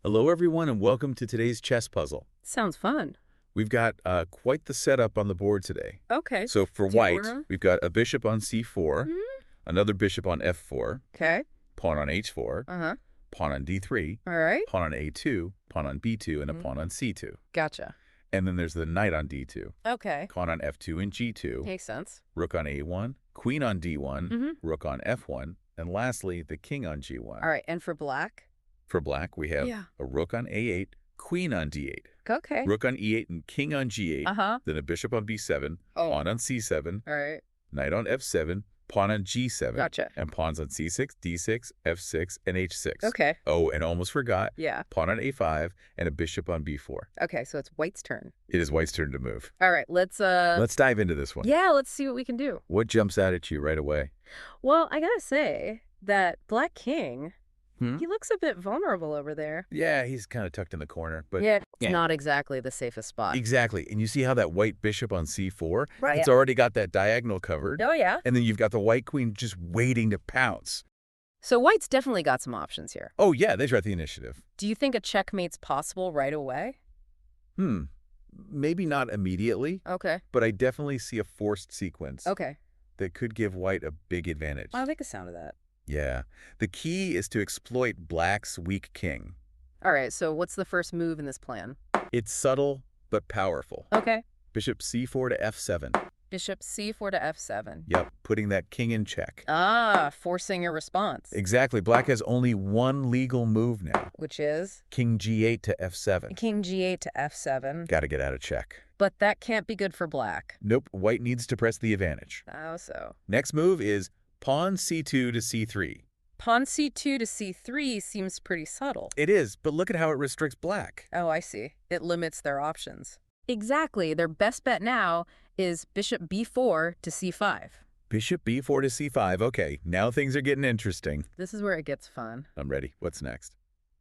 Hello, everyone, and welcome to today's chess puzzle. Sounds fun. We've got quite the setup on the board today. Okay. So for Do you white, wanna- we've got a bishop on c4, Mhm. another bishop on f4, Okay. pawn on h4, Uh-huh. pawn on d3, All right. pawn on a2, pawn on b2, and a Mhm. pawn on c2. Gotcha. And then there's the knight on d2, Okay. pawn on f2 and g2, Makes sense. rook on a1, queen on d1, Mhm. rook on f1, and lastly, the king on g1. All right. And for black? For black, we have Yeah. a rook on a8, queen on d8, Okay. rook on e8 and king on g8, Uh-huh. then a bishop on b7, Oh. pawn on c7, All right. knight on f7, pawn on g7, Gotcha. and pawns on c6, d6, f6, and h6. Okay. Oh, and almost forgot, Yeah. pawn on a5, and a bishop on b4. Okay. So it's white's turn. It is white's turn to move. All right. Let's dive into this one. Yeah, let's see what we can do. What jumps out at you right away? Well, I gotta say that Black King, Hmm? he looks a bit vulnerable over there. Yeah, he's kind of tucked in the corner, but Yeah. yeah. It's not exactly the safest spot. Exactly. And you see how that white bishop on c4, Right. it's already got that diagonal covered. Oh, yeah. And then you've got the white queen just waiting to pounce. So white's definitely got some options here. Oh, yeah, they got the initiative. Do you think a checkmate's possible right away? Maybe not immediately, Okay. but I definitely see a forced sequence Okay. that could give white a big advantage. I like the sound of that. Yeah. The key is to exploit black's weak king. All right, so what's the first move in this plan? It's subtle, but powerful. Okay. Bishop c4 to f7. Bishop c4 to f7. Yep, putting that king in check. Ah, forcing a response. Exactly. Black has only one legal move now. Which is? King g8 to f7. King g8 to f7. Gotta get out of check. But that can't be good for black. Nope, white needs to press the advantage. How so? Next move is pawn c2 to c3. Pawn c2 to c3 seems pretty subtle. It is, but look at how it restricts black. Oh, I see. It limits their options. Exactly. Their best bet now is bishop b4 to c5. Bishop b4 to c5. Okay, now things are getting interesting. This is where it gets fun. I'm ready. What's next?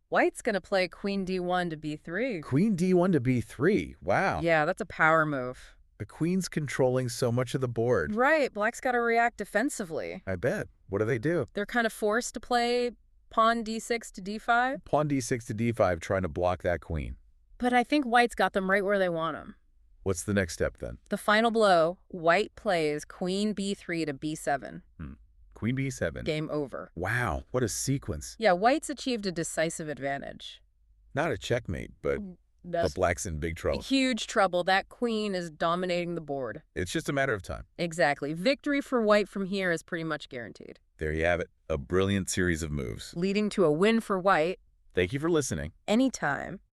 White's going to play queen d1 to b3. Queen d1 to b3. Wow. Yeah, that's a power move. The queen's controlling so much of the board. Right, black's got to react defensively. I bet. What do? They're kind of forced to play pawn d6 to d5. Pawn d6 to d5, trying to block that queen. But I think white's got them right where they want them. What's the next step then? The final blow, white plays queen b3 to b7. Queen b7. Game over. Wow, what a sequence. Yeah, white's achieved a decisive advantage. Not a checkmate, but That's black's in big trouble. huge trouble. That queen is dominating the board. It's just a matter of time. Exactly. Victory for white from here is pretty much guaranteed. There you have it. A brilliant series of moves. Leading to a win for white Thank you for listening. anytime.